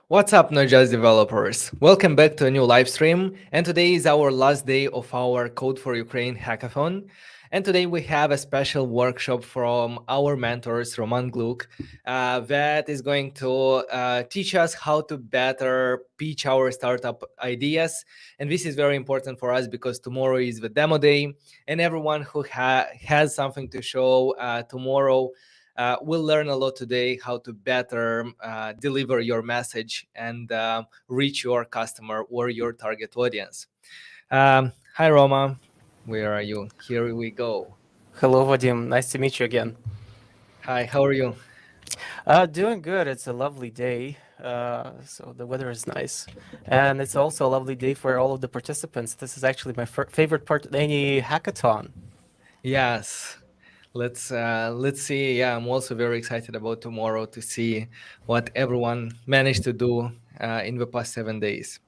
What's up, notJust developers? Welcome back to a new live stream. And today is our last day of our Code for Ukraine hackathon. And today we have a special workshop from our mentors, Roman Gluck, that is going to teach us how to better pitch our startup ideas. And this is very important for us because tomorrow is the demo day, and everyone who has something to show tomorrow we'll learn a lot today how to better deliver your message and reach your customer or your target audience. Hi, Roma. Where are you? Here we go. Hello, Vadim. Nice to meet you again. Hi, how are you? Doing good. It's a lovely day. So the weather is nice, and it's also a lovely day for all of the participants. This is actually my favorite part of any hackathon. Yes. Let's see. Yeah, I'm also very excited about tomorrow to see what everyone managed to do in the past 7 days.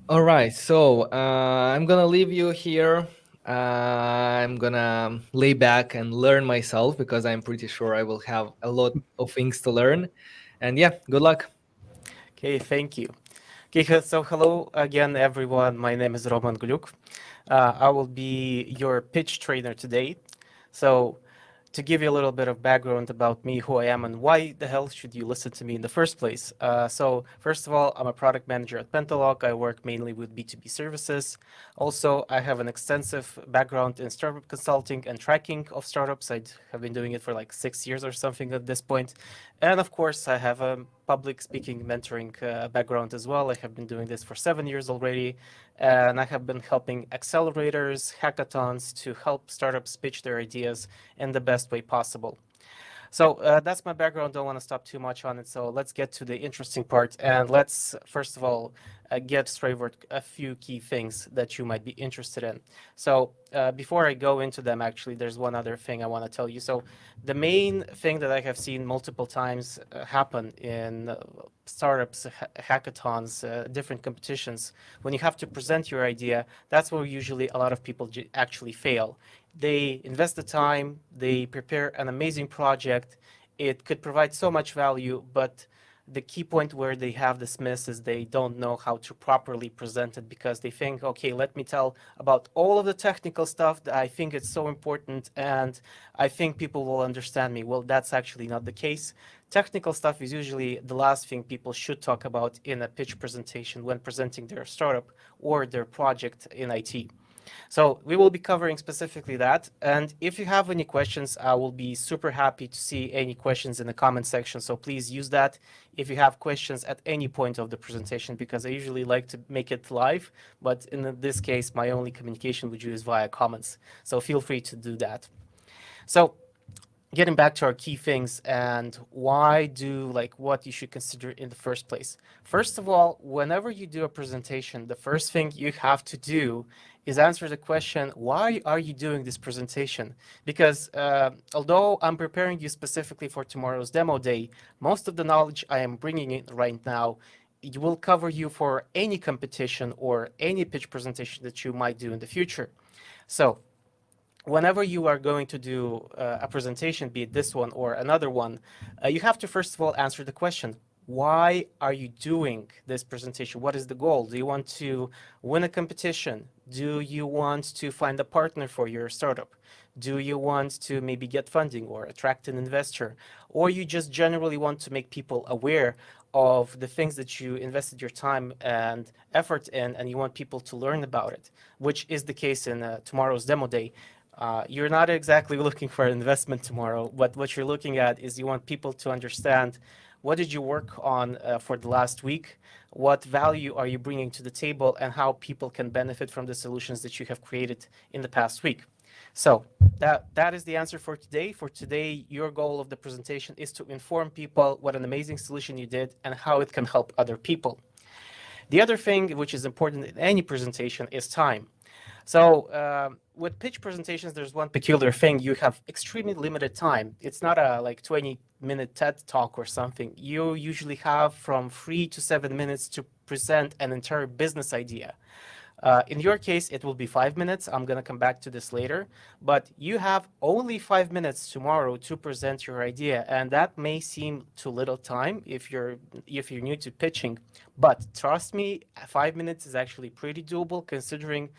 All right, so I'm gonna leave you here. I'm gonna lay back and learn myself because I'm pretty sure I will have a lot of things to learn. And yeah, good luck. Okay, thank you. Okay, so hello again, everyone. My name is Roman Gluck. I will be your pitch trainer today. So to give you a little bit of background about me, who I am, and why the hell should you listen to me in the first place. So first of all, I'm a product manager at Pentalog. I work mainly with B2B services. Also, I have an extensive background in startup consulting and tracking of startups. I have been doing it for like 6 years or something at this point. And of course, I have a public speaking mentoring background as well. I have been doing this for 7 years already. And I have been helping accelerators, hackathons to help startups pitch their ideas in the best way possible. So that's my background. Don't want to stop too much on it. So let's get to the interesting part. And let's, first of all, get straight with a few key things that you might be interested in. So before I go into them, actually, there's one other thing I want to tell you. So the main thing that I have seen multiple times happen in startups, hackathons, different competitions, when you have to present your idea, that's where usually a lot of people actually fail. They invest the time, they prepare an amazing project. It could provide so much value, but the key point where they have this miss is they don't know how to properly present it because they think, okay, let me tell about all of the technical stuff that I think it's so important and I think people will understand me. Well, that's actually not the case. Technical stuff is usually the last thing people should talk about in a pitch presentation when presenting their startup or their project in IT. So we will be covering specifically that. And if you have any questions, I will be super happy to see any questions in the comment section. So please use that if you have questions at any point of the presentation, because I usually like to make it live. But in this case, my only communication with you is via comments. So feel free to do that. So getting back to our key things and why do like what you should consider in the first place. First of all, whenever you do a presentation, the first thing you have to do is answer the question, why are you doing this presentation? Because although I'm preparing you specifically for tomorrow's demo day, most of the knowledge I am bringing in right now it will cover you for any competition or any pitch presentation that you might do in the future. So whenever you are going to do a presentation, be it this one or another one, you have to first of all answer the question, why are you doing this presentation? What is the goal? Do you want to win a competition? Do you want to find a partner for your startup? Do you want to maybe get funding or attract an investor? Or you just generally want to make people aware of the things that you invested your time and effort in, and you want people to learn about it, which is the case in tomorrow's demo day. You're not exactly looking for an investment tomorrow, but what you're looking at is you want people to understand what did you work on for the last week, what value are you bringing to the table, and how people can benefit from the solutions that you have created in the past week. So that is the answer for today. For today, your goal of the presentation is to inform people what an amazing solution you did and how it can help other people. The other thing which is important in any presentation is time. So with pitch presentations, there's one peculiar thing. You have extremely limited time. It's not a like 20-minute TED talk or something. You usually have from 3 to 7 minutes to present an entire business idea. In your case, it will be 5 minutes. I'm going to come back to this later, but you have only 5 minutes tomorrow to present your idea. And that may seem too little time if you're new to pitching, but trust me, 5 minutes is actually pretty doable considering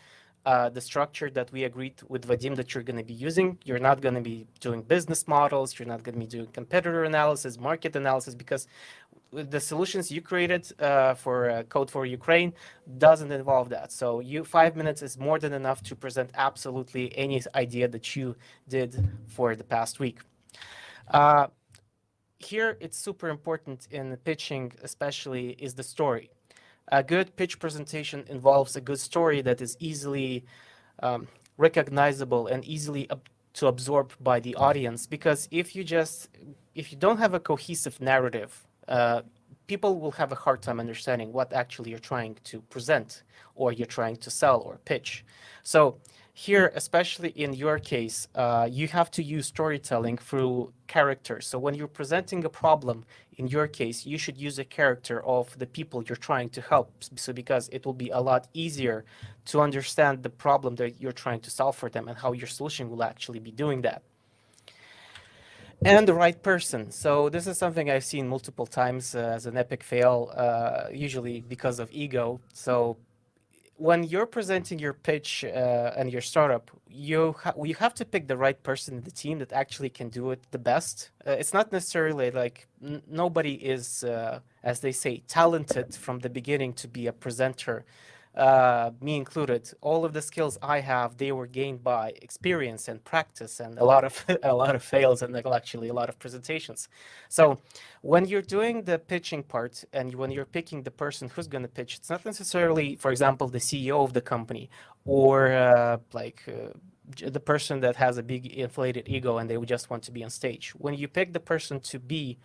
the structure that we agreed with Vadim that you're going to be using. You're not going to be doing business models. You're not going to be doing competitor analysis, market analysis, because the solutions you created for Code for Ukraine doesn't involve that. So 5 minutes is more than enough to present absolutely any idea that you did for the past week. Here, it's super important in pitching, especially, is the story. A good pitch presentation involves a good story that is easily recognizable and easily to absorb by the audience. Because if you don't have a cohesive narrative, people will have a hard time understanding what actually you're trying to present or you're trying to sell or pitch. So here, especially in your case, you have to use storytelling through characters. So when you're presenting a problem, in your case, you should use a character of the people you're trying to help. So because it will be a lot easier to understand the problem that you're trying to solve for them and how your solution will actually be doing that. And the right person. So this is something I've seen multiple times as an epic fail, usually because of ego. So when you're presenting your pitch and your startup, you have to pick the right person in the team that actually can do it the best. It's not necessarily like nobody is, as they say, talented from the beginning to be a presenter. Me included. All of the skills I have, they were gained by experience and practice and a lot of fails and actually a lot of presentations. So when you're doing the pitching part and when you're picking the person who's going to pitch, it's not necessarily, for example, the CEO of the company or the person that has a big inflated ego and they would just want to be on stage. When you pick the person to be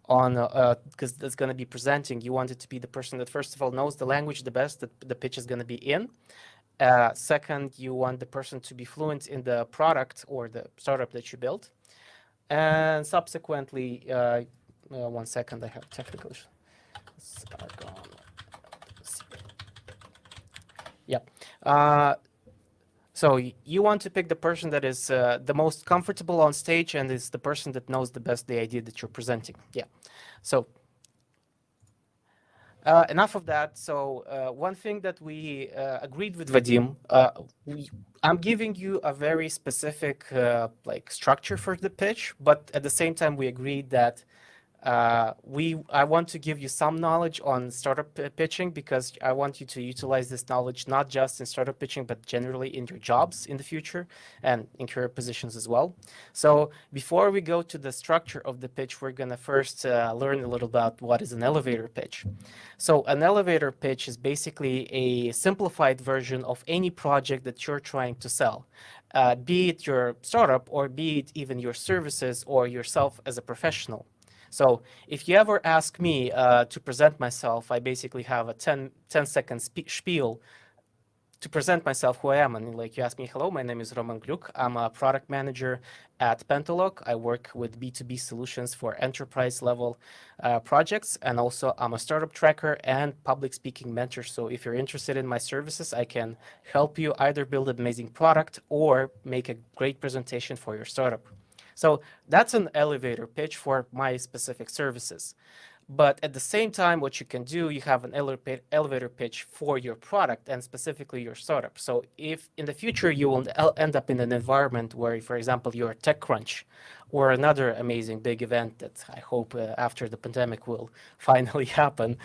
because that's going to be presenting, you want it to be the person that first of all knows the language the best that the pitch is going to be in. Second, you want the person to be fluent in the product or the startup that you built. And subsequently, 1 second, I have technical issues. Yeah. So you want to pick the person that is the most comfortable on stage and is the person that knows the best the idea that you're presenting. Yeah. So enough of that. So one thing that we agreed with Vadim, I'm giving you a very specific structure for the pitch, but at the same time we agreed that I want to give you some knowledge on startup pitching because I want you to utilize this knowledge not just in startup pitching, but generally in your jobs in the future and in career positions as well. So before we go to the structure of the pitch, we're going to first learn a little about what is an elevator pitch. So an elevator pitch is basically a simplified version of any project that you're trying to sell. Be it your startup or be it even your services or yourself as a professional. So if you ever ask me to present myself, I basically have a 10-second spiel to present myself, who I am. And like you ask me, hello, my name is Roman Gluck. I'm a product manager at Pentalog. I work with B2B solutions for enterprise level projects. And also I'm a startup tracker and public speaking mentor. So if you're interested in my services, I can help you either build an amazing product or make a great presentation for your startup. So that's an elevator pitch for my specific services. But at the same time, what you can do, you have an elevator pitch for your product and specifically your startup. So if in the future you will end up in an environment where, for example, you're TechCrunch or another amazing big event that I hope after the pandemic will finally happen,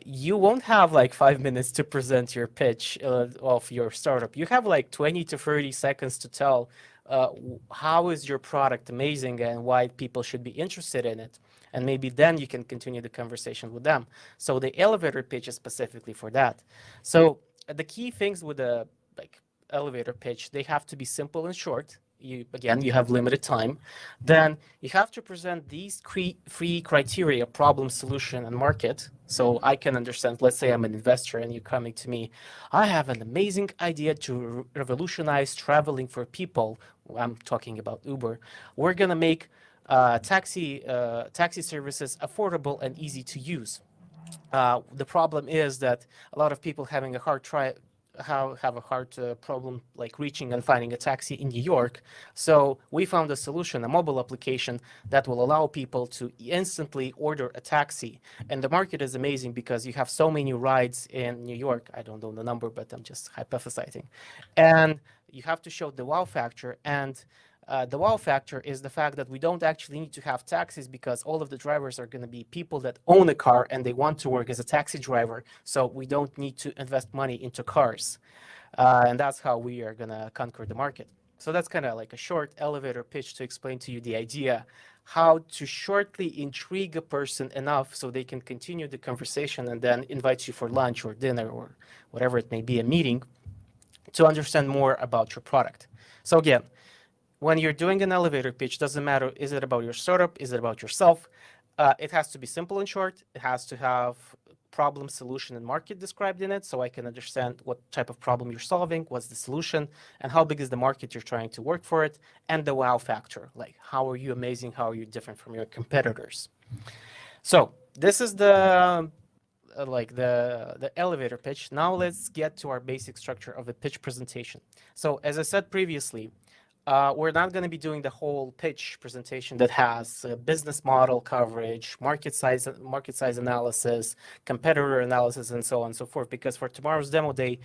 you won't have like 5 minutes to present your pitch of your startup. You have like 20 to 30 seconds to tell how is your product amazing and why people should be interested in it. And maybe then you can continue the conversation with them. So the elevator pitch is specifically for that. So the key things with a elevator pitch, they have to be simple and short. You have limited time. Then you have to present these three criteria: problem, solution, and market. So I can understand, let's say I'm an investor and you're coming to me, I have an amazing idea to revolutionize traveling for people. I'm talking about Uber. We're gonna make taxi services affordable and easy to use. The problem is that a lot of people having a hard have a hard problem like reaching and finding a taxi in New York. So we found a solution, a mobile application that will allow people to instantly order a taxi. And the market is amazing because you have so many rides in New York. I don't know the number, but I'm just hypothesizing. And you have to show the wow factor. And the wow factor is the fact that we don't actually need to have taxis because all of the drivers are going to be people that own a car and they want to work as a taxi driver. So we don't need to invest money into cars. And that's how we are going to conquer the market. So that's kind of like a short elevator pitch to explain to you the idea, how to shortly intrigue a person enough so they can continue the conversation and then invite you for lunch or dinner or whatever it may be, a meeting, to understand more about your product. So again, when you're doing an elevator pitch, doesn't matter, is it about your startup, is it about yourself? It has to be simple and short. It has to have problem, solution, and market described in it, so I can understand what type of problem you're solving, what's the solution, and how big is the market you're trying to work for it, and the wow factor, like how are you amazing, how are you different from your competitors? So this is the the elevator pitch. Now let's get to our basic structure of the pitch presentation. So as I said previously, we're not going to be doing the whole pitch presentation that has business model coverage, market size analysis, competitor analysis, and so on and so forth. Because for tomorrow's demo day,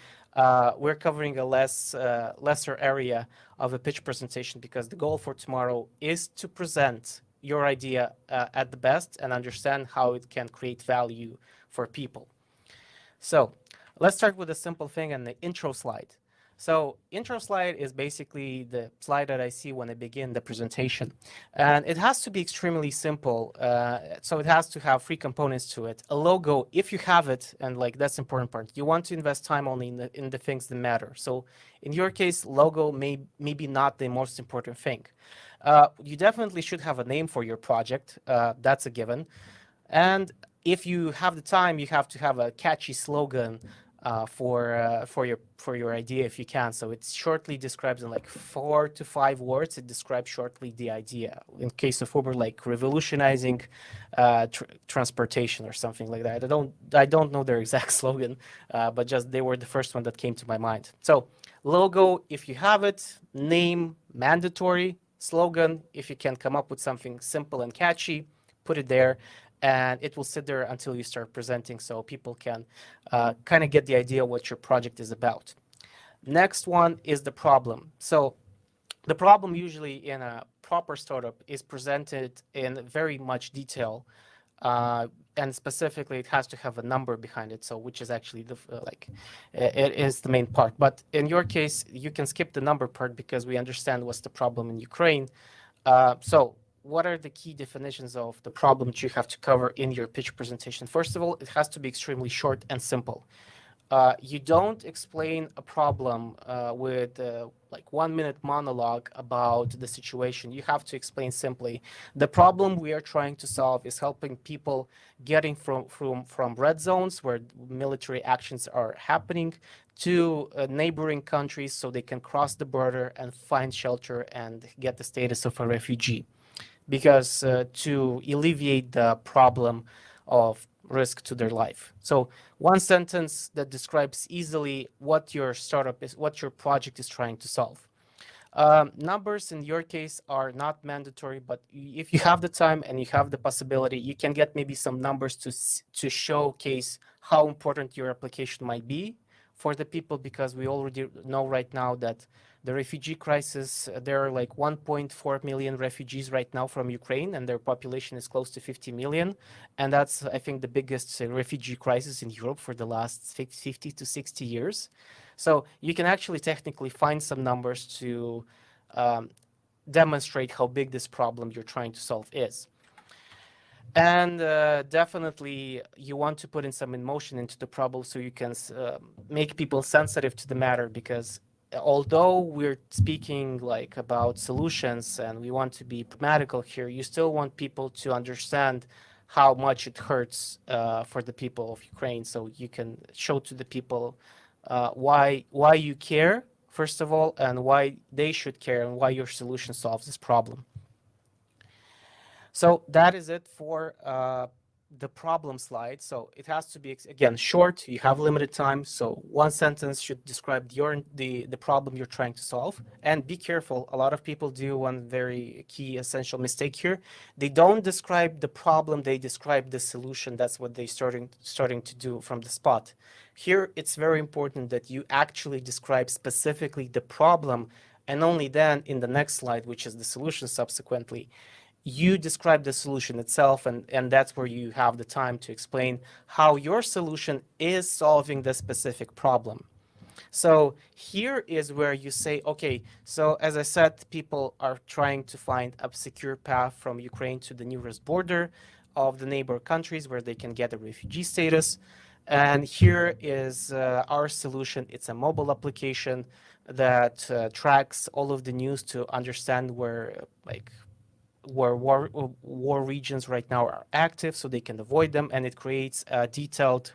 we're covering a lesser area of a pitch presentation because the goal for tomorrow is to present your idea at the best and understand how it can create value for people. So let's start with a simple thing and the intro slide. So intro slide is basically the slide that I see when I begin the presentation. And it has to be extremely simple. So it has to have three components to it. A logo, if you have it, and like that's the important part, you want to invest time only in the things that matter. So in your case, logo may be not the most important thing. You definitely should have a name for your project. That's a given. If you have the time, you have to have a catchy slogan for your idea if you can. So it shortly describes in like 4 to 5 words. It describes shortly the idea. In case of Uber, like revolutionizing transportation or something like that. I don't know their exact slogan, but just they were the first one that came to my mind. So logo, if you have it, name mandatory, slogan, if you can come up with something simple and catchy, put it there. And it will sit there until you start presenting so people can kind of get the idea what your project is about. Next one is the problem. So the problem usually in a proper startup is presented in very much detail. And specifically, it has to have a number behind it, so which is actually it is the main part. But in your case, you can skip the number part because we understand what's the problem in Ukraine. So what are the key definitions of the problem that you have to cover in your pitch presentation? First of all, it has to be extremely short and simple. You don't explain a problem with like 1 minute monologue about the situation. You have to explain simply. The problem we are trying to solve is helping people getting from red zones where military actions are happening to neighboring countries so they can cross the border and find shelter and get the status of a refugee. Because to alleviate the problem of risk to their life. So one sentence that describes easily what your startup is, what your project is trying to solve. Numbers in your case are not mandatory, but if you have the time and you have the possibility, you can get maybe some numbers to showcase how important your application might be for the people, because we already know right now that the refugee crisis, there are like 1.4 million refugees right now from Ukraine, and their population is close to 50 million. And that's, I think, the biggest refugee crisis in Europe for the last 50 to 60 years. So you can actually technically find some numbers to demonstrate how big this problem you're trying to solve is. And definitely you want to put in some emotion into the problem so you can make people sensitive to the matter, because although we're speaking like about solutions and we want to be pragmatical here, you still want people to understand how much it hurts for the people of Ukraine. So you can show to the people why you care, first of all, and why they should care and why your solution solves this problem. So that is it for the problem slide. So it has to be, again, short. You have limited time. So one sentence should describe the problem you're trying to solve. And be careful. A lot of people do one very key essential mistake here. They don't describe the problem. They describe the solution. That's what they're starting to do from the spot. Here, it's very important that you actually describe specifically the problem. And only then in the next slide, which is the solution subsequently, you describe the solution itself, and that's where you have the time to explain how your solution is solving the specific problem. So here is where you say, okay, so as I said, people are trying to find a secure path from Ukraine to the nearest border of the neighbor countries where they can get a refugee status. And here is our solution. It's a mobile application that tracks all of the news to understand where war regions right now are active so they can avoid them, and it creates a detailed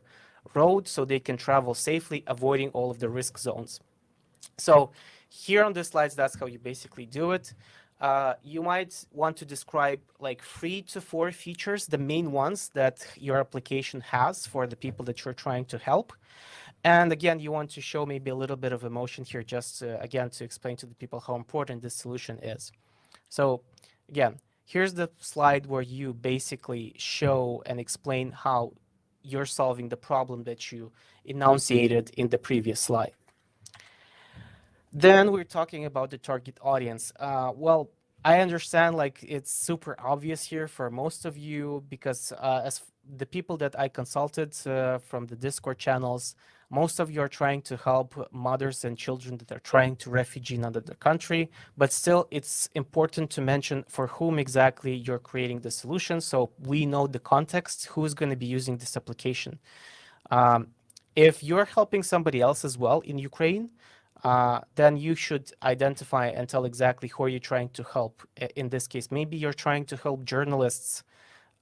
road so they can travel safely, avoiding all of the risk zones. So here on the slides, that's how you basically do it. You might want to describe like 3 to 4 features, the main ones that your application has for the people that you're trying to help. And again, you want to show maybe a little bit of emotion here, just again, to explain to the people how important this solution is. So again, here's the slide where you basically show and explain how you're solving the problem that you enunciated in the previous slide. Then we're talking about the target audience. Well, I understand like it's super obvious here for most of you because as the people that I consulted from the Discord channels, most of you are trying to help mothers and children that are trying to refugee in another country, but still it's important to mention for whom exactly you're creating the solution so we know the context, who's going to be using this application. If you're helping somebody else as well in Ukraine, then you should identify and tell exactly who are you trying to help. In this case, maybe you're trying to help journalists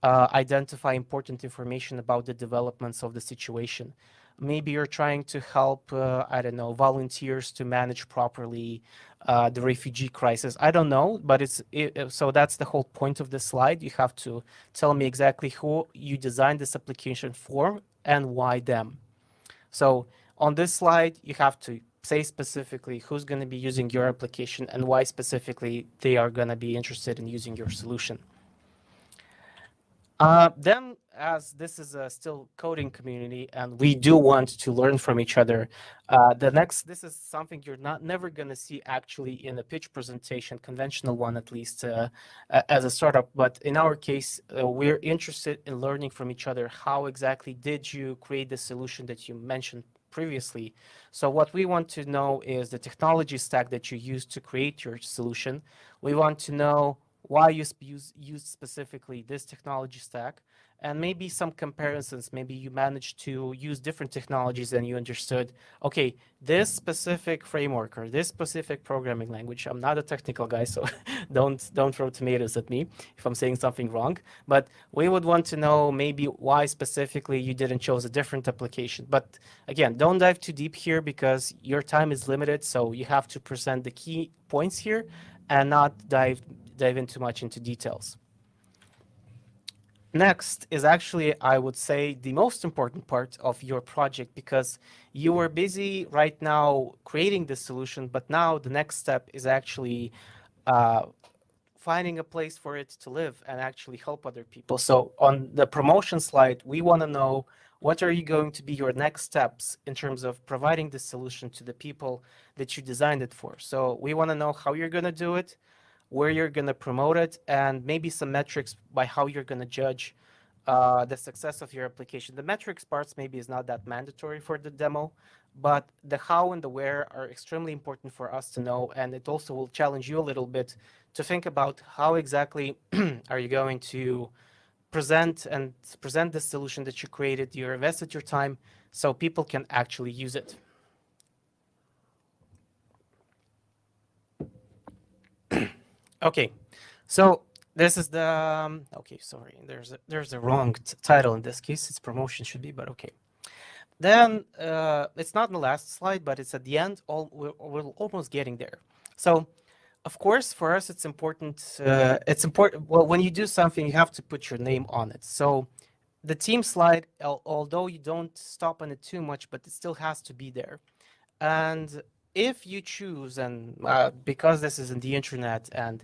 identify important information about the developments of the situation. Maybe you're trying to help, I don't know, volunteers to manage properly the refugee crisis. I don't know, but so that's the whole point of this slide. You have to tell me exactly who you designed this application for and why them. So on this slide, you have to say specifically who's going to be using your application and why specifically they are going to be interested in using your solution. Then, as this is a still coding community and we do want to learn from each other, this is something you're never going to see actually in a pitch presentation, conventional one at least, as a startup. But in our case, we're interested in learning from each other. How exactly did you create the solution that you mentioned previously? So what we want to know is the technology stack that you used to create your solution. We want to know why you use specifically this technology stack, and maybe some comparisons. Maybe you managed to use different technologies and you understood, okay, this specific framework or this specific programming language, I'm not a technical guy, so don't throw tomatoes at me if I'm saying something wrong, but we would want to know maybe why specifically you didn't choose a different application. But again, don't dive too deep here because your time is limited, so you have to present the key points here and not dive in too much into details. Next is actually, I would say, the most important part of your project because you are busy right now creating this solution, but now the next step is actually finding a place for it to live and actually help other people. So on the promotion slide, we want to know what are you going to be your next steps in terms of providing this solution to the people that you designed it for. So we want to know how you're going to do it, where you're going to promote it, and maybe some metrics by how you're going to judge the success of your application. The metrics parts maybe is not that mandatory for the demo, but the how and the where are extremely important for us to know, and it also will challenge you a little bit to think about how exactly are you going to present the solution that you created, you invested your time, so people can actually use it. Okay, so this is the, okay, sorry, there's a wrong title in this case. It's promotion should be, but okay. Then it's not in the last slide, but it's at the end. We're almost getting there. So of course, for us, it's important. Well, when you do something, you have to put your name on it. So the team slide, although you don't stop on it too much, but it still has to be there. And if you choose, and because this is in the internet and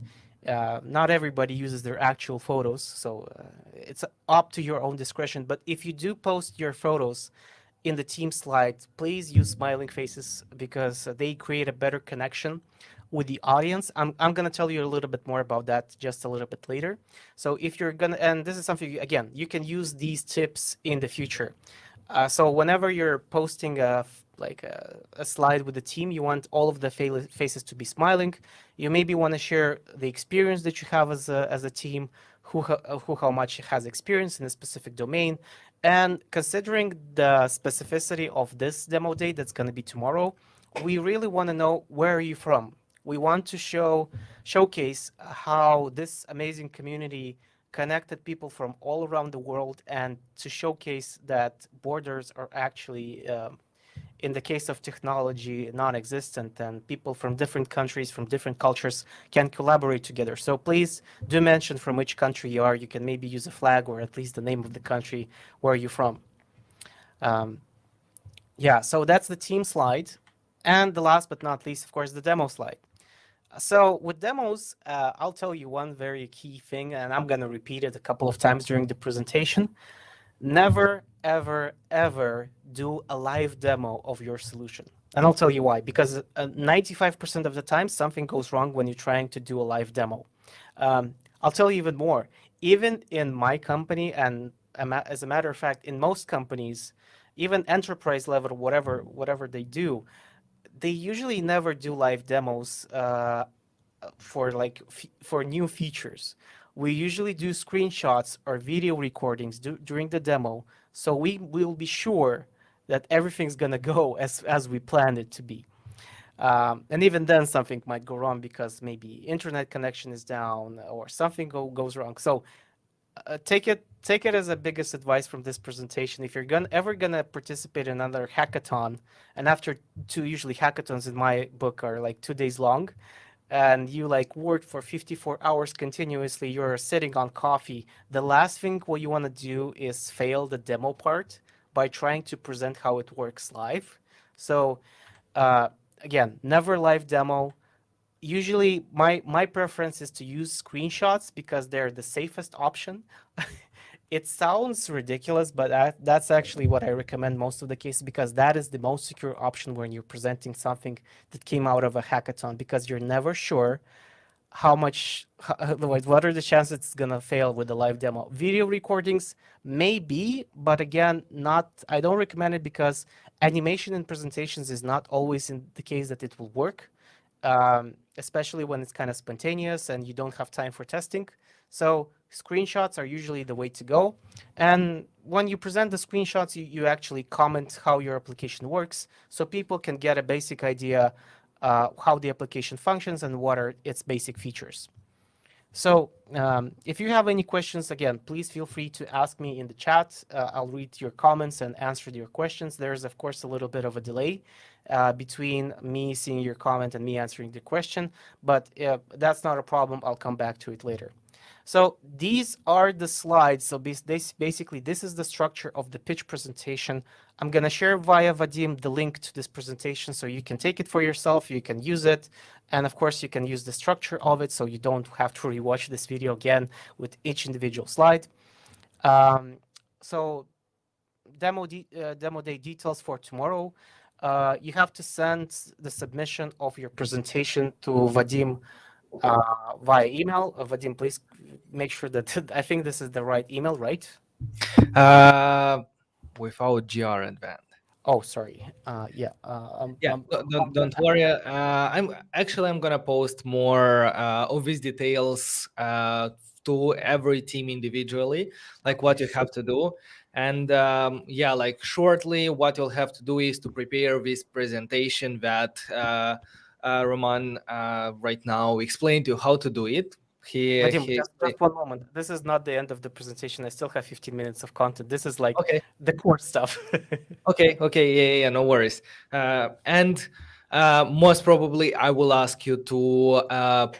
not everybody uses their actual photos, so it's up to your own discretion. But if you do post your photos in the team slide, please use smiling faces because they create a better connection with the audience. I'm going to tell you a little bit more about that just a little bit later. So if you're going to, and this is something, again, you can use these tips in the future. So whenever you're posting a slide with the team, you want all of the faces to be smiling. You maybe want to share the experience that you have as a team, who how much has experience in a specific domain. And considering the specificity of this demo day that's going to be tomorrow, we really want to know, where are you from? We want to showcase how this amazing community connected people from all around the world, and to showcase that borders are actually, in the case of technology, non-existent, and people from different countries, from different cultures can collaborate together. So please do mention from which country you are. You can maybe use a flag or at least the name of the country where you're from. Yeah, so that's the team slide. And the last but not least, of course, the demo slide. So with demos, I'll tell you one very key thing, and I'm going to repeat it a couple of times during the presentation. Never, ever, ever do a live demo of your solution. And I'll tell you why. Because 95% of the time, something goes wrong when you're trying to do a live demo. I'll tell you even more. Even in my company, and as a matter of fact, in most companies, even enterprise level, whatever they do, they usually never do live demos for new features. We usually do screenshots or video recordings during the demo, so we will be sure that everything's gonna go as we planned it to be. And even then, something might go wrong because maybe internet connection is down or something goes wrong. So take it as a biggest advice from this presentation. If you're ever gonna participate in another hackathon, and after usually hackathons in my book are like 2 days long, and you like work for 54 hours continuously, you're sitting on coffee, the last thing what you want to do is fail the demo part by trying to present how it works live. So again, never live demo. Usually my preference is to use screenshots because they're the safest option. It sounds ridiculous, but that's actually what I recommend most of the cases, because that is the most secure option when you're presenting something that came out of a hackathon, because you're never sure what are the chances it's gonna fail with the live demo. Video recordings maybe, but again, I don't recommend it because animation in presentations is not always in the case that it will work, especially when it's kind of spontaneous and you don't have time for testing. So screenshots are usually the way to go. And when you present the screenshots, you actually comment how your application works, so people can get a basic idea how the application functions and what are its basic features. So if you have any questions, again, please feel free to ask me in the chat. I'll read your comments and answer your questions. There's, of course, a little bit of a delay between me seeing your comment and me answering the question, but that's not a problem. I'll come back to it later. So these are the slides. So basically, this is the structure of the pitch presentation. I'm going to share via Vadim the link to this presentation so you can take it for yourself. You can use it. And of course, you can use the structure of it so you don't have to rewatch this video again with each individual slide. So demo day details for tomorrow. You have to send the submission of your presentation to Vadim via email. Vadim, please make sure that I think this is the right email, right? Without GR and band. Oh, sorry. Don't worry. I'm gonna post more of these details to every team individually, like what you have to do. And like shortly, what you'll have to do is to prepare this presentation that Roman right now explained to you how to do it. Vadim, just one moment. This is not the end of the presentation. I still have 15 minutes of content. This is like okay. The core stuff. Okay, yeah, no worries. And Most probably, I will ask you to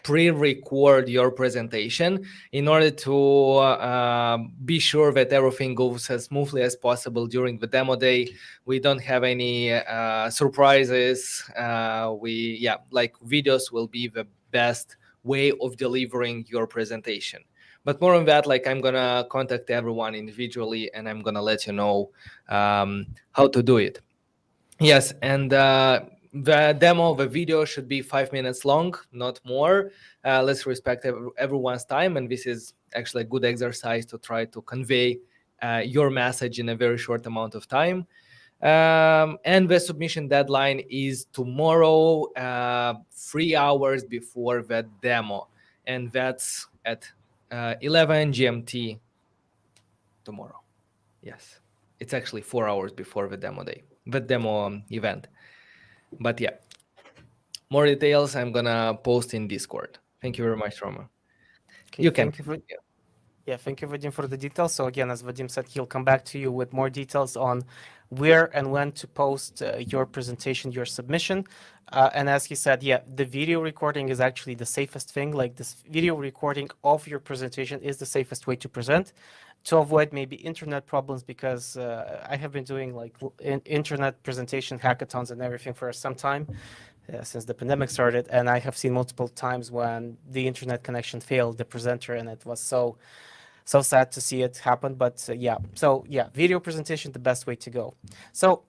pre-record your presentation in order to be sure that everything goes as smoothly as possible during the demo day. We don't have any surprises. Like videos will be the best way of delivering your presentation. But more on that, like I'm gonna contact everyone individually, and I'm gonna let you know how to do it. Yes, and the demo, the video should be 5 minutes long, not more. Let's respect everyone's time, and this is actually a good exercise to try to convey your message in a very short amount of time. And the submission deadline is tomorrow, 3 hours before the demo, and that's at 11 GMT tomorrow. Yes, it's actually 4 hours before the demo day, the demo event. But yeah, more details I'm gonna post in Discord. Thank you very much, Roma. Okay, You can. thank you for thank you, Vadim, for the details. So again, as Vadim said, he'll come back to you with more details on where and when to post your presentation, your submission. And as he said, yeah, the video recording is actually the safest thing. Like this video recording of your presentation is the safest way to present to avoid maybe internet problems, because I have been doing like internet presentation hackathons and everything for some time. Since the pandemic started, and I have seen multiple times when the internet connection failed the presenter, and it was so sad to see it happen. But video presentation, the best way to go. So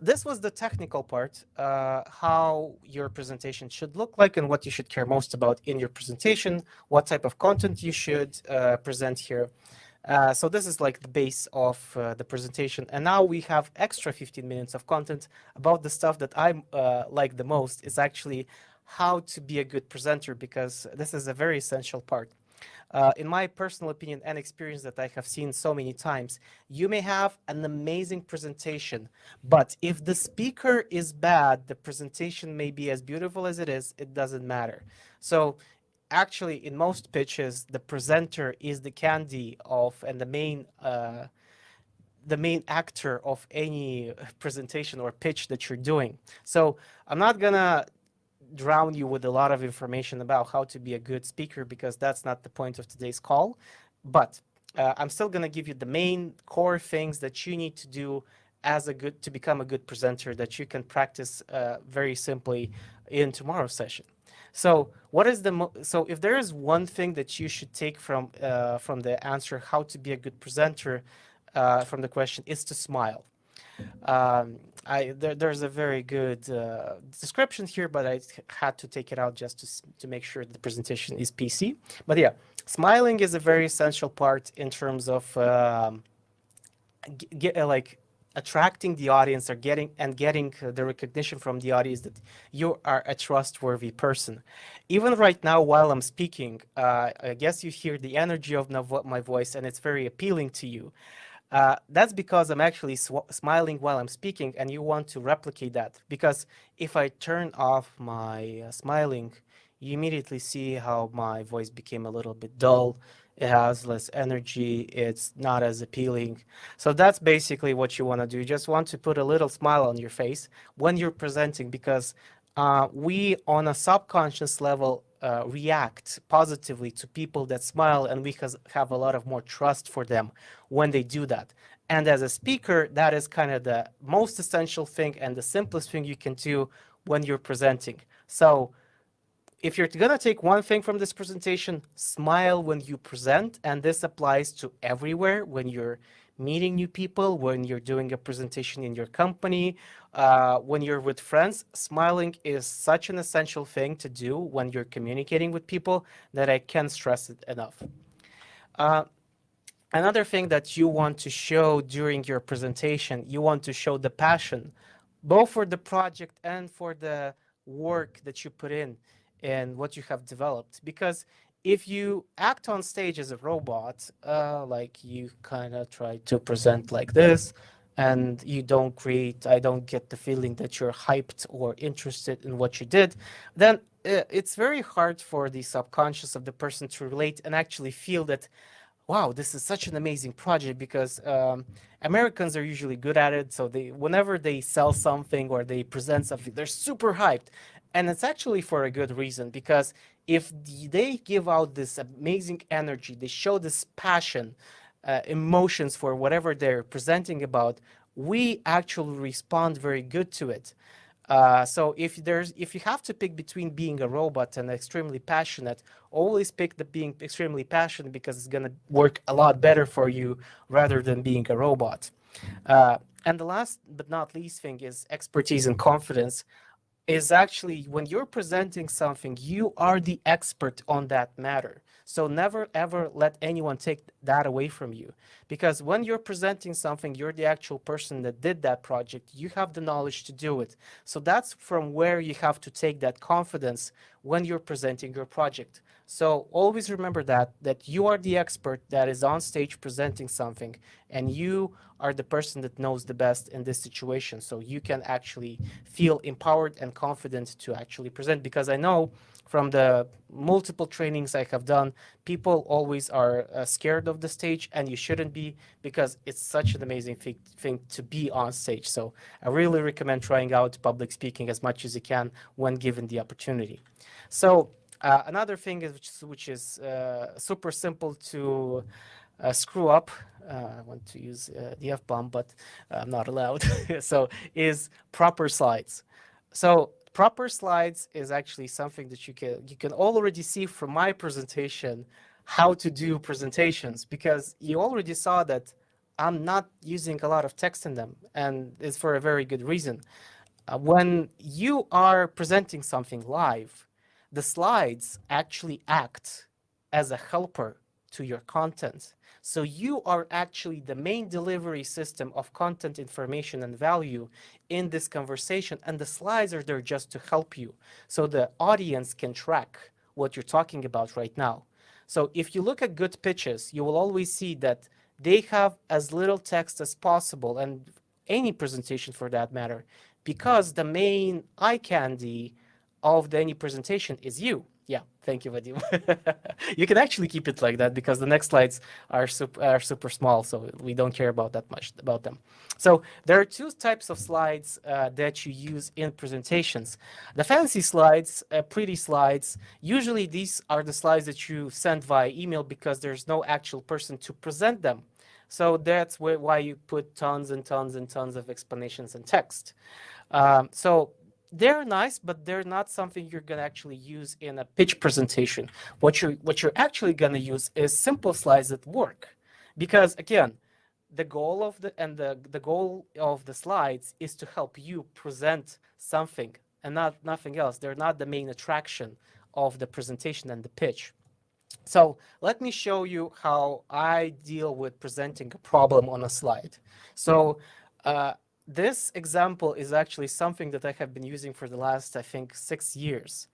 this was the technical part, how your presentation should look like and what you should care most about in your presentation, what type of content you should present here. So this is like the base of the presentation. And now we have extra 15 minutes of content about the stuff that I like the most, is actually how to be a good presenter, because this is a very essential part. In my personal opinion and experience that I have seen so many times, you may have an amazing presentation, but if the speaker is bad, the presentation may be as beautiful as it is, it doesn't matter. So actually, in most pitches, the presenter is the candy of and the main actor of any presentation or pitch that you're doing. So I'm not gonna drown you with a lot of information about how to be a good speaker, because that's not the point of today's call. But I'm still gonna give you the main core things that you need to do to become a good presenter, that you can practice very simply in tomorrow's session. So so if there is one thing that you should take from the answer, how to be a good presenter, from the question, is to smile. There's a very good description here, but I had to take it out just to make sure the presentation is PC. But yeah, smiling is a very essential part in terms of like attracting the audience, or getting the recognition from the audience that you are a trustworthy person. Even right now, while I'm speaking, I guess you hear the energy of my voice, and it's very appealing to you. That's because I'm actually smiling while I'm speaking, and you want to replicate that. Because if I turn off my smiling, you immediately see how my voice became a little bit dull. It has less energy. It's not as appealing. So that's basically what you want to do. You just want to put a little smile on your face when you're presenting, because we, on a subconscious level, react positively to people that smile, and we have a lot of more trust for them when they do that. And as a speaker, that is kind of the most essential thing and the simplest thing you can do when you're presenting. So if you're gonna take one thing from this presentation, smile when you present. And this applies to everywhere: when you're meeting new people, when you're doing a presentation in your company, when you're with friends. Smiling is such an essential thing to do when you're communicating with people that I can't stress it enough. Another thing that you want to show during your presentation, you want to show the passion, both for the project and for the work that you put in and what you have developed. Because if you act on stage as a robot, like you kind of try to present like this, and I don't get the feeling that you're hyped or interested in what you did, then it's very hard for the subconscious of the person to relate and actually feel that wow, this is such an amazing project because Americans are usually good at it. So whenever they sell something or they present something, they're super hyped. And it's actually for a good reason because if they give out this amazing energy, they show this passion, emotions for whatever they're presenting about, we actually respond very good to it. So if you have to pick between being a robot and extremely passionate, always pick the being extremely passionate because it's gonna work a lot better for you rather than being a robot. And the last but not least thing is expertise and confidence is actually when you're presenting something, you are the expert on that matter. So never ever let anyone take that away from you. Because when you're presenting something, you're the actual person that did that project. You have the knowledge to do it. So that's from where you have to take that confidence when you're presenting your project. So always remember that you are the expert that is on stage presenting something, and you are the person that knows the best in this situation. So you can actually feel empowered and confident to actually present. Because I know from the multiple trainings I have done, people always are scared of the stage, and you shouldn't be because it's such an amazing thing to be on stage. So I really recommend trying out public speaking as much as you can when given the opportunity. So another thing is which is super simple to screw up. I want to use the F-bomb, but I'm not allowed. So is proper slides. So proper slides is actually something that you can already see from my presentation how to do presentations, because you already saw that I'm not using a lot of text in them, and it's for a very good reason. When you are presenting something live, the slides actually act as a helper to your content. So you are actually the main delivery system of content, information, and value in this conversation, and the slides are there just to help you. So the audience can track what you're talking about right now. So if you look at good pitches, you will always see that they have as little text as possible, and any presentation for that matter, because the main eye candy of any presentation is you. Yeah, thank you, Vadim. You can actually keep it like that because the next slides are super small, so we don't care about that much about them. So there are two types of slides that you use in presentations. The fancy slides, pretty slides, usually these are the slides that you send via email because there's no actual person to present them. So that's why you put tons and tons and tons of explanations and text. So they're nice, but they're not something you're gonna actually use in a pitch presentation. What you're actually gonna use is simple slides that work, because again, the goal of the goal of the slides is to help you present something and not nothing else. They're not the main attraction of the presentation and the pitch. So let me show you how I deal with presenting a problem on a slide. So this example is actually something that I have been using for the last, I think, 6 years.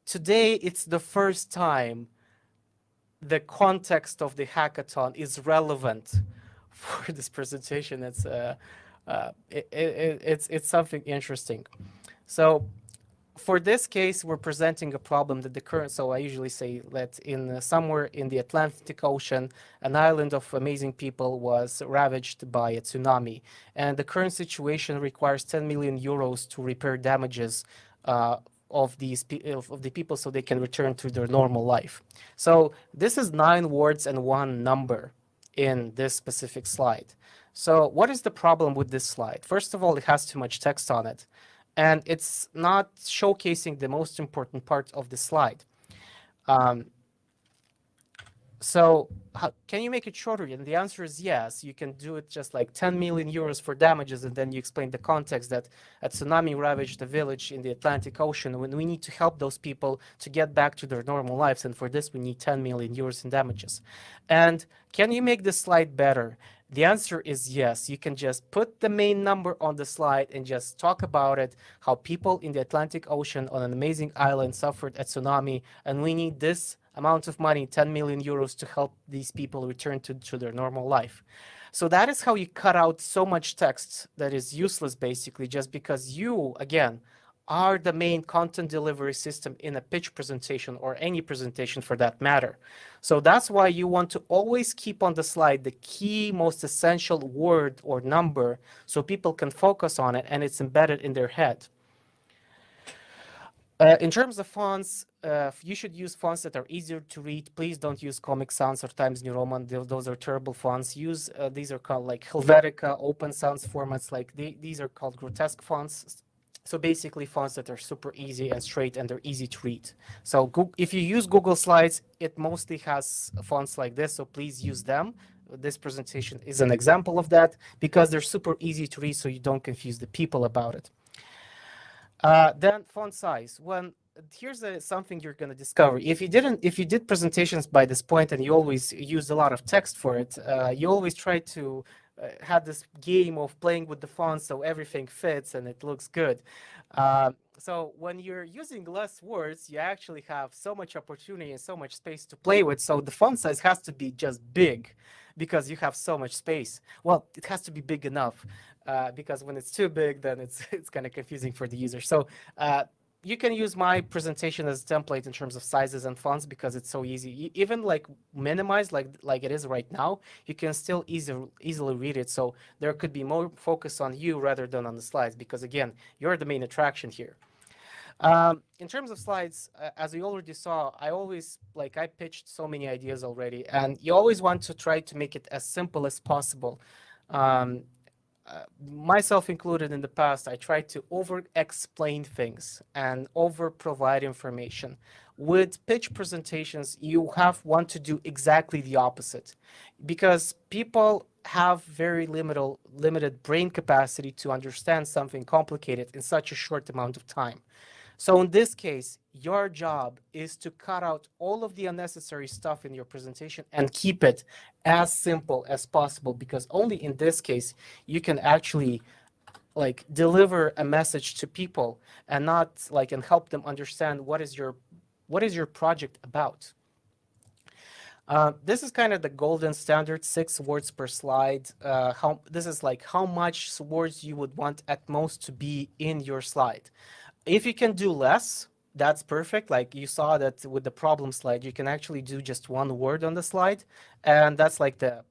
Today, it's the first time the context of the hackathon is relevant for this presentation. It's something interesting. So for this case, we're presenting a problem that the current, so I usually say that somewhere in the Atlantic Ocean, an island of amazing people was ravaged by a tsunami. And the current situation requires 10 million euros to repair damages of the people so they can return to their normal life. So this is 9 words and 1 number in this specific slide. So what is the problem with this slide? First of all, it has too much text on it, and it's not showcasing the most important part of the slide. So can you make it shorter? And the answer is yes. You can do it just like 10 million euros for damages, and then you explain the context that a tsunami ravaged a village in the Atlantic Ocean when we need to help those people to get back to their normal lives, and for this we need 10 million euros in damages. And can you make this slide better? The answer is yes. You can just put the main number on the slide and just talk about it, how people in the Atlantic Ocean on an amazing island suffered a tsunami, and we need this amount of money, 10 million euros, to help these people return to their normal life. So that is how you cut out so much text that is useless, basically, just because you, again, are the main content delivery system in a pitch presentation or any presentation for that matter. So that's why you want to always keep on the slide the key, most essential word or number so people can focus on it and it's embedded in their head. In terms of fonts, you should use fonts that are easier to read. Please don't use Comic Sans or Times New Roman. Those are terrible fonts. Use these are called like Helvetica, Open Sans formats. Like these are called grotesque fonts. So basically fonts that are super easy and straight and they're easy to read. So if you use Google Slides, it mostly has fonts like this. So please use them. This presentation is an example of that because they're super easy to read so you don't confuse the people about it. Then font size. Here's something you're going to discover. If you did presentations by this point and you always used a lot of text for it, you always try to have this game of playing with the font so everything fits and it looks good. So when you're using less words, you actually have so much opportunity and so much space to play with. So the font size has to be just big because you have so much space. Well, it has to be big enough because when it's too big, then it's kind of confusing for the user. So you can use my presentation as a template in terms of sizes and fonts because it's so easy. Even like minimized like it is right now, you can still easily read it. So there could be more focus on you rather than on the slides because again, you're the main attraction here. In terms of slides, as we already saw, I pitched so many ideas already, and you always want to try to make it as simple as possible. Myself included in the past, I tried to over-explain things and over-provide information. With pitch presentations, you want to do exactly the opposite because people have very limited brain capacity to understand something complicated in such a short amount of time. So in this case, your job is to cut out all of the unnecessary stuff in your presentation and keep it as simple as possible because only in this case you can actually like deliver a message to people and not like and help them understand what is your project about. This is kind of the golden standard, 6 words per slide. This is like how much words you would want at most to be in your slide. If you can do less, that's perfect. Like you saw that with the problem slide, you can actually do just 1 word on the slide, and that's like the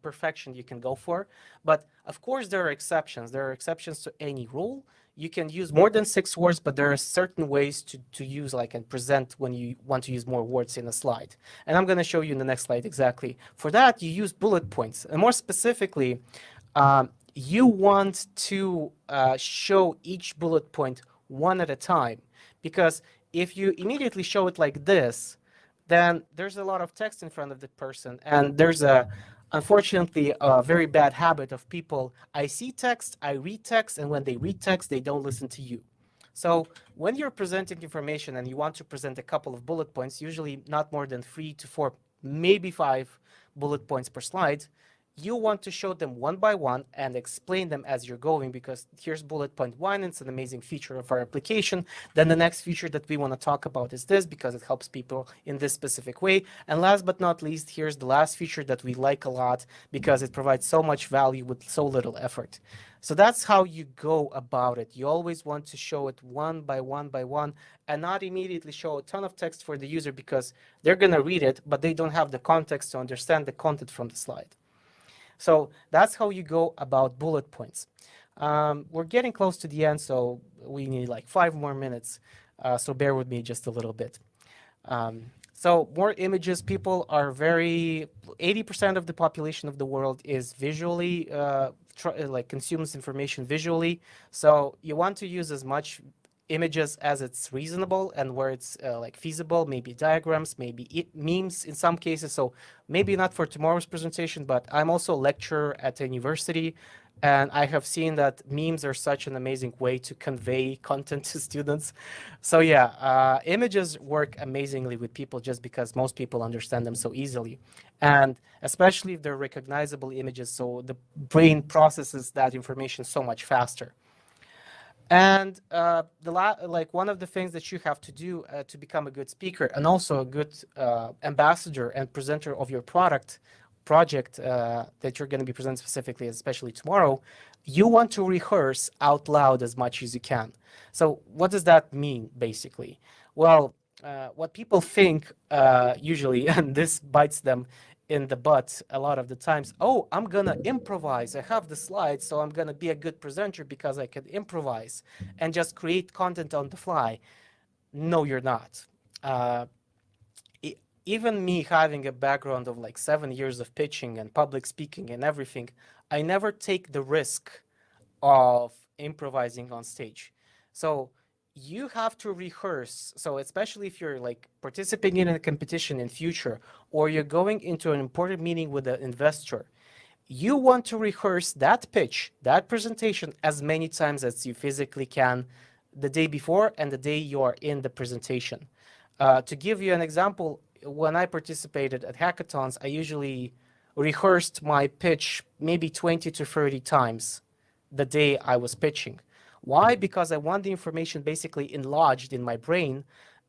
perfection you can go for. But of course, there are exceptions. There are exceptions to any rule. You can use more than 6 words, but there are certain ways to use and present when you want to use more words in a slide. And I'm going to show you in the next slide exactly. For that, you use bullet points, and more specifically, you want to show each bullet point one at a time, because if you immediately show it like this, then there's a lot of text in front of the person, and there's unfortunately a very bad habit of people. I see text, I read text, and when they read text, they don't listen to you. So when you're presenting information and you want to present a couple of bullet points, usually not more than 3 to 4, maybe 5 bullet points per slide, you want to show them one by one and explain them as you're going, because here's bullet point 1. It's an amazing feature of our application. Then the next feature that we want to talk about is this, because it helps people in this specific way. And last but not least, here's the last feature that we like a lot because it provides so much value with so little effort. So that's how you go about it. You always want to show it one by one and not immediately show a ton of text for the user, because they're going to read it, but they don't have the context to understand the content from the slide. So that's how you go about bullet points. We're getting close to the end, so we need like 5 more minutes. So bear with me just a little bit. So more images. People are 80% of the population of the world is visually, consumes information visually. So you want to use as much images as it's reasonable and where it's feasible, maybe diagrams, maybe memes in some cases. So maybe not for tomorrow's presentation, but I'm also a lecturer at a university, and I have seen that memes are such an amazing way to convey content to students. So yeah, images work amazingly with people just because most people understand them so easily. And especially if they're recognizable images, so the brain processes that information so much faster. And one of the things that you have to do to become a good speaker and also a good ambassador and presenter of your product project that you're going to be presenting specifically, especially tomorrow, you want to rehearse out loud as much as you can. So what does that mean, basically? Well, what people think usually, and this bites them in the butt a lot of the times, oh, I'm going to improvise. I have the slides, so I'm going to be a good presenter because I can improvise and just create content on the fly. No, you're not. Even me having a background of like 7 years of pitching and public speaking and everything, I never take the risk of improvising on stage. So you have to rehearse. So especially if you're like participating in a competition in future, or you're going into an important meeting with an investor, you want to rehearse that pitch, that presentation as many times as you physically can the day before and the day you are in the presentation. To give you an example, when I participated at hackathons, I usually rehearsed my pitch maybe 20 to 30 times the day I was pitching. Why? Because I want the information basically enlarged in my brain,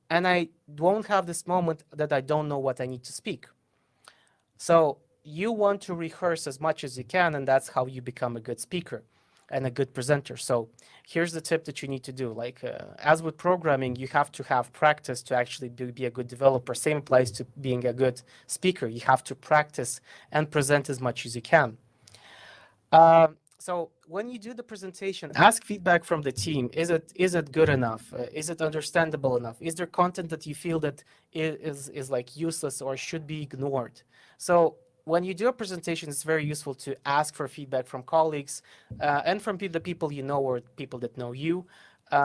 and I won't have this moment that I don't know what I need to speak. So you want to rehearse as much as you can, and that's how you become a good speaker and a good presenter. So here's the tip that you need to do. Like as with programming, you have to have practice to actually be a good developer. Same applies to being a good speaker. You have to practice and present as much as you can. So when you do the presentation, ask feedback from the team. Is it good enough? Is it understandable enough? Is there content that you feel that is like useless or should be ignored? So when you do a presentation, it's very useful to ask for feedback from colleagues and from the people you know or people that know you,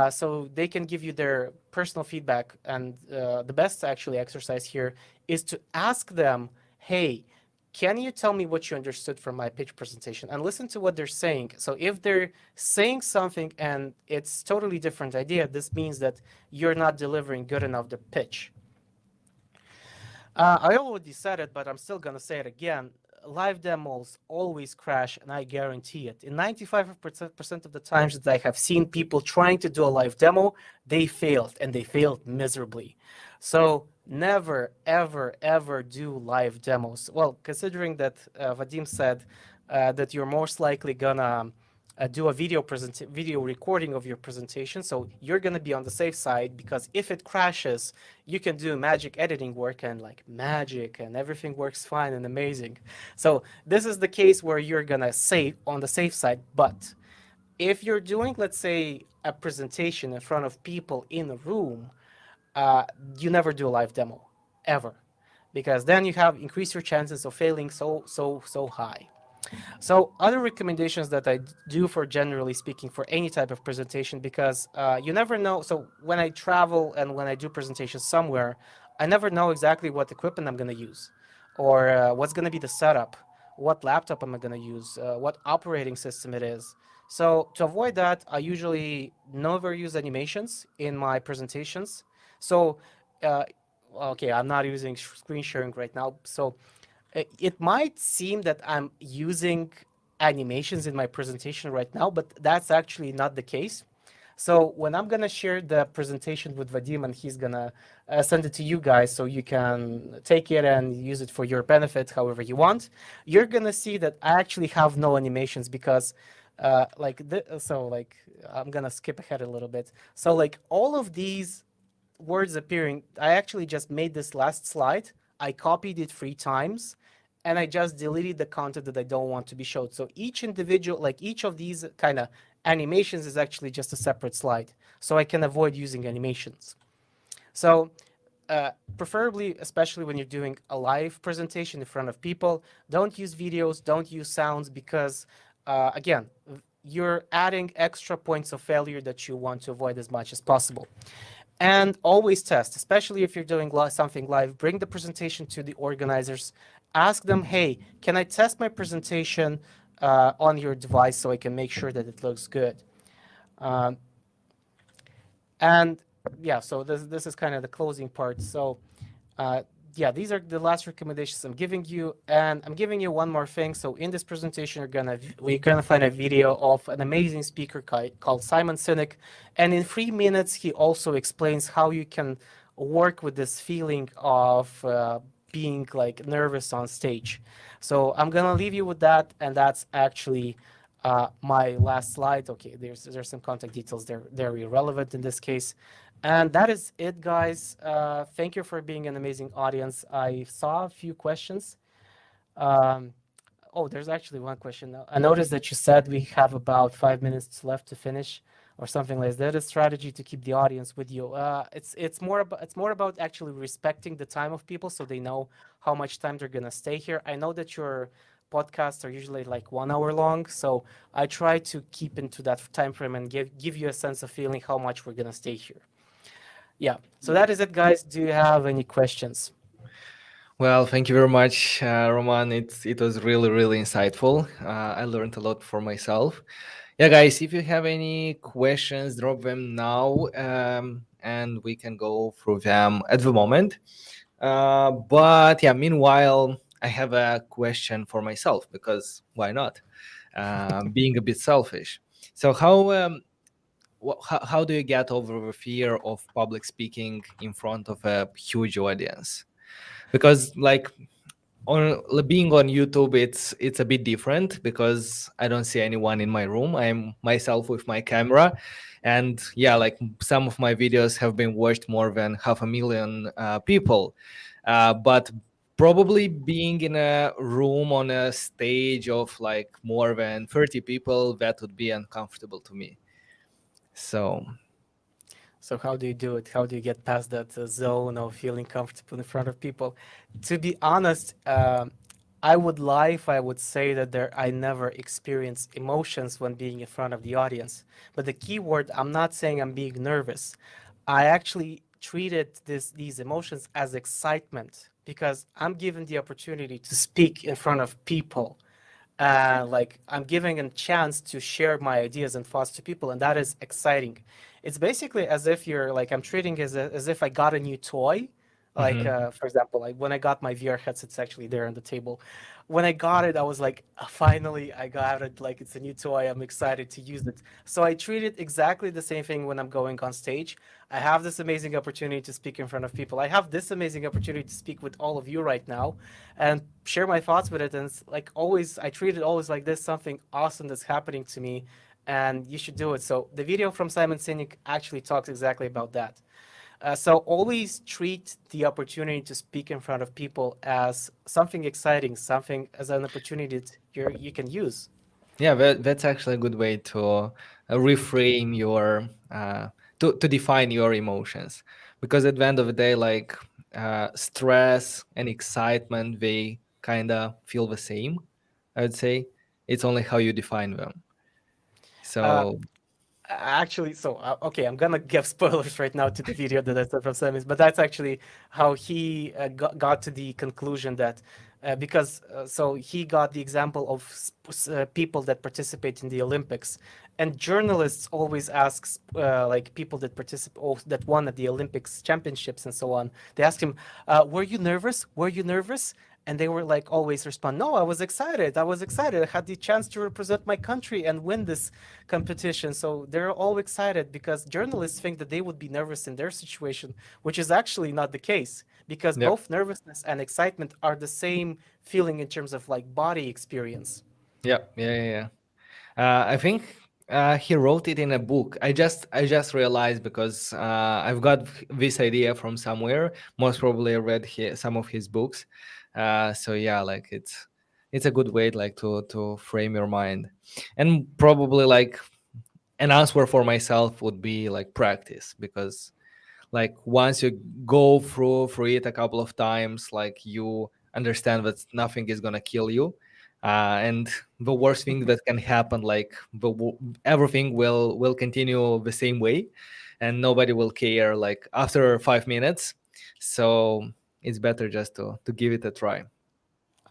so they can give you their personal feedback. And the best actually exercise here is to ask them, hey, can you tell me what you understood from my pitch presentation? And listen to what they're saying. So if they're saying something and it's totally different idea, this means that you're not delivering good enough the pitch. I already said it, but I'm still going to say it again. Live demos always crash, and I guarantee it. In 95% of the times that I have seen people trying to do a live demo, they failed, and they failed miserably. So never, ever, ever do live demos. Well, considering that Vadim said that you're most likely gonna do a video recording of your presentation, so you're gonna be on the safe side, because if it crashes, you can do magic editing work and like magic, and everything works fine and amazing. So this is the case where you're gonna save on the safe side. But if you're doing, let's say, a presentation in front of people in a room, you never do a live demo, ever, because then you have increased your chances of failing so high. So other recommendations that I do for, generally speaking, for any type of presentation, because you never know. So when I travel and when I do presentations somewhere, I never know exactly what equipment I'm going to use, or what's going to be the setup, what laptop am I going to use, what operating system it is. So to avoid that, I usually never use animations in my presentations. So, okay, I'm not using screen sharing right now. So it might seem that I'm using animations in my presentation right now, but that's actually not the case. So when I'm going to share the presentation with Vadim, and he's going to send it to you guys so you can take it and use it for your benefit however you want, you're going to see that I actually have no animations, because I'm going to skip ahead a little bit. So like all of these words appearing, I actually just made this last slide. I copied it 3 times, and I just deleted the content that I don't want to be showed. So each individual, like each of these kind of animations, is actually just a separate slide. So I can avoid using animations. So preferably, especially when you're doing a live presentation in front of people, don't use videos, don't use sounds, because again, you're adding extra points of failure that you want to avoid as much as possible. And always test, especially if you're doing something live. Bring the presentation to the organizers. Ask them, hey, can I test my presentation on your device so I can make sure that it looks good? And yeah, so this is kind of the closing part. So yeah, these are the last recommendations I'm giving you. And I'm giving you one more thing. So in this presentation, we're gonna find a video of an amazing speaker called Simon Sinek. And in 3 minutes, he also explains how you can work with this feeling of being like nervous on stage. So I'm gonna leave you with that, and that's actually my last slide. Okay, there's some contact details. They're irrelevant in this case. And that is it, guys. Thank you for being an amazing audience. I saw a few questions. Um, Oh, there's actually one question. I noticed that you said we have about 5 minutes left to finish, or something like that. A strategy to keep the audience with you. It's more about actually respecting the time of people, so they know how much time they're gonna stay here. I know that your podcasts are usually like 1 hour long, so I try to keep into that time frame and give you a sense of feeling how much we're gonna stay here. Yeah. So that is it, guys. Do you have any questions? Well, thank you very much, Roman. It was really insightful. I learned a lot for myself. Yeah, guys, if you have any questions, drop them now, and we can go through them at the moment. But yeah, meanwhile, I have a question for myself because why not? Being a bit selfish. So how do you get over the fear of public speaking in front of a huge audience? Because like on being on YouTube, it's a bit different because I don't see anyone in my room. I'm myself with my camera, and yeah, like some of my videos have been watched more than 500,000 people. But probably being in a room on a stage of like more than 30 people, that would be uncomfortable to me. So So how do you do it? How do you get past that zone of feeling comfortable in front of people? To be honest, I would lie if I would say that I never experience emotions when being in front of the audience. But the key word, I'm not saying I'm being nervous. I actually treated these emotions as excitement because I'm given the opportunity to speak in front of people. Like I'm giving a chance to share my ideas and thoughts to people, and that is exciting. It's basically as if you're like I'm treating as if I got a new toy. Like mhm. for example, like when I got my VR headset, it's actually there on the table. When I got it, I was like, finally, I got it. Like it's a new toy. I'm excited to use it. So I treat it exactly the same thing when I'm going on stage. I have this amazing opportunity to speak in front of people. I have this amazing opportunity to speak with all of you right now and share my thoughts with it. And it's like always, I treat it always like this, something awesome that's happening to me, and you should do it. So the video from Simon Sinek actually talks exactly about that. So always treat the opportunity to speak in front of people as something exciting, something as an opportunity that you can use. Yeah, that's actually a good way to reframe your to define your emotions, because at the end of the day, like stress and excitement, they kind of feel the same. I would say it's only how you define them. Uh, So Actually, so okay, I'm gonna give spoilers right now to the video that I said from Samis, but that's actually how he got to the conclusion that because so he got the example of people that participate in the Olympics, and journalists always ask like people that participate that won at the Olympics championships and so on. They ask him, "Were you nervous? Were you nervous?" And they were like always respond, "No, I was excited. I was excited. I had the chance to represent my country and win this competition." So they're all excited because journalists think that they would be nervous in their situation, which is actually not the case because yep. both nervousness and excitement are the same feeling in terms of like body experience. Yeah. I think he wrote it in a book. I just realized because I've got this idea from somewhere. Most probably I read some of his books. So yeah, like it's a good way like to frame your mind, and probably like an answer for myself would be like practice, because like once you go through it a couple of times, like you understand that nothing is gonna kill you, and the worst thing that can happen, like everything will continue the same way, and nobody will care like after 5 minutes. So it's better just to give it a try.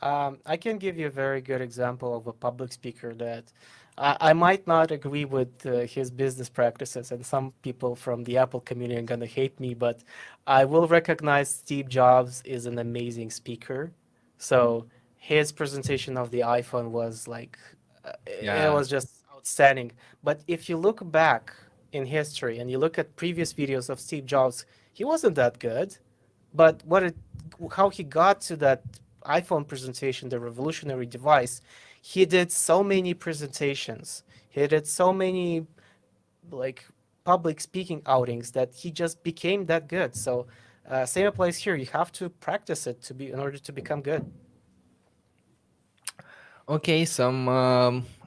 I can give you a very good example of a public speaker that I might not agree with his business practices, and some people from the Apple community are going to hate me, but I will recognize Steve Jobs is an amazing speaker. So his presentation of the iPhone was like, it Yeah. was just outstanding. But if you look back in history and you look at previous videos of Steve Jobs, he wasn't that good. But how he got to that iPhone presentation, the revolutionary device, he did so many presentations. He did so many like public speaking outings that he just became that good. So same applies here. You have to practice it to be in order to become good. Okay, some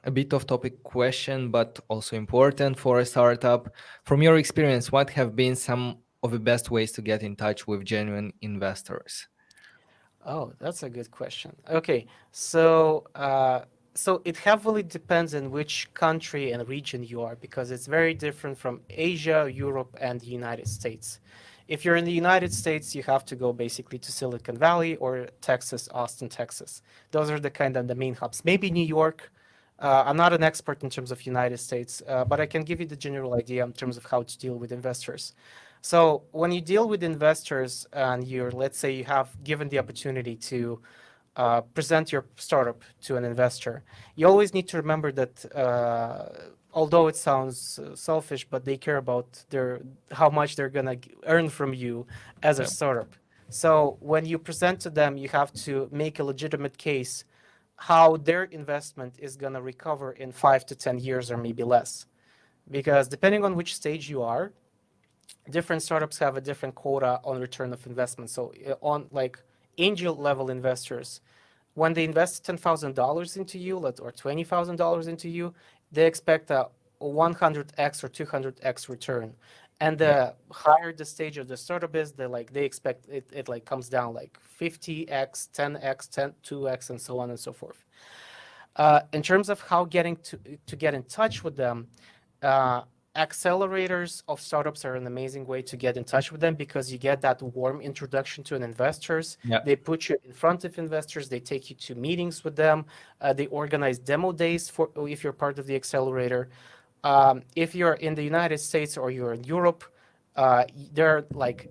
a bit of topic question, but also important for a startup. From your experience, what have been some of the best ways to get in touch with genuine investors? Oh, that's a good question. Okay, so it heavily depends on which country and region you are because it's very different from Asia, Europe, and the United States. If you're in the United States, you have to go basically to Silicon Valley or Texas, Austin, Texas. Those are the kind of the main hubs. Maybe New York. I'm not an expert in terms of United States, but I can give you the general idea in terms of how to deal with investors. So when you deal with investors and let's say you have given the opportunity to present your startup to an investor, you always need to remember that although it sounds selfish, but they care about how much they're gonna earn from you as a Yeah. startup. So when you present to them, you have to make a legitimate case how their investment is gonna recover in 5 to 10 years or maybe less. Because depending on which stage you are, different startups have a different quota on return of investment. So on like angel level investors, when they invest $10,000 into you or $20,000 into you, they expect a 100x or 200x return. And Yeah. the higher the stage of the startup is, they expect it like comes down like 50x, 10x, 2x, and so on and so forth. In terms of how getting to get in touch with them, uh, accelerators of startups are an amazing way to get in touch with them because you get that warm introduction to an investors. Yeah. They put you in front of investors. They take you to meetings with them. They organize demo days for if you're part of the accelerator. If you're in the United States or you're in Europe, there are like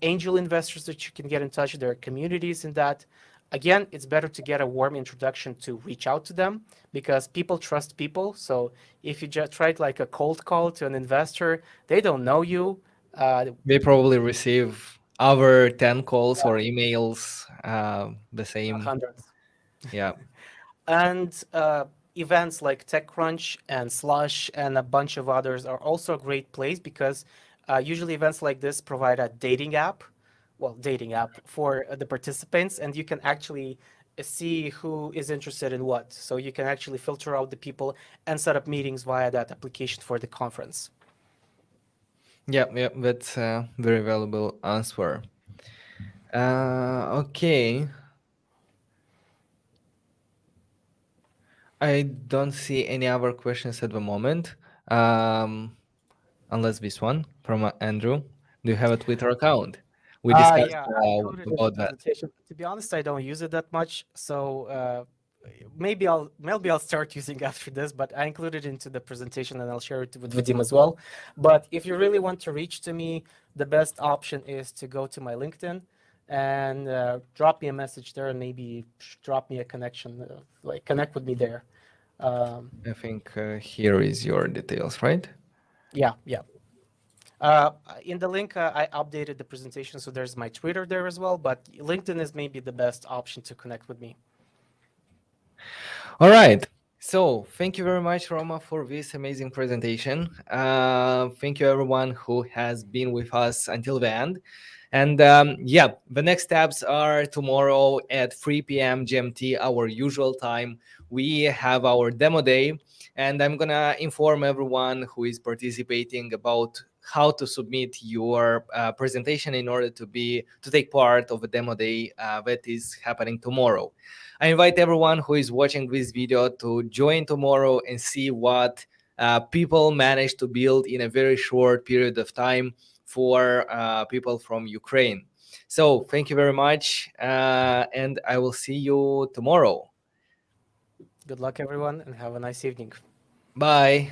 angel investors that you can get in touch. There are communities in that. Again, it's better to get a warm introduction to reach out to them because people trust people. So if you just tried like a cold call to an investor, they don't know you. They probably receive over 10 calls or emails, the same. Hundreds. Yeah. And events like TechCrunch and Slush and a bunch of others are also a great place because usually events like this provide a dating app for the participants, and you can actually see who is interested in what. So you can actually filter out the people and set up meetings via that application for the conference. Yeah, yeah, that's a very valuable answer. Okay. I don't see any other questions at the moment, unless this one from Andrew. Do you have a Twitter account? We discussed Yeah, I included in the about that. presentation. To be honest, I don't use it that much, so maybe I'll start using after this. But I included into the presentation, and I'll share it with Vadim as well. But if you really want to reach to me, the best option is to go to my LinkedIn and drop me a message there, and maybe drop me a connection, like connect with me there. Um, I think here is your details, right? yeah, yeah. In the link, I updated the presentation, so there's my Twitter there as well. But LinkedIn is maybe the best option to connect with me. All right. So thank you very much, Roma, for this amazing presentation. Thank you, everyone who has been with us until the end. And yeah, the next steps are tomorrow at 3 p.m. GMT, our usual time. We have our demo day, and I'm gonna inform everyone who is participating about how to submit your presentation in order to take part of a demo day that is happening tomorrow. I invite everyone who is watching this video to join tomorrow and see what people manage to build in a very short period of time for people from Ukraine. So thank you very much, and I will see you tomorrow. Good luck, everyone, and have a nice evening. Bye.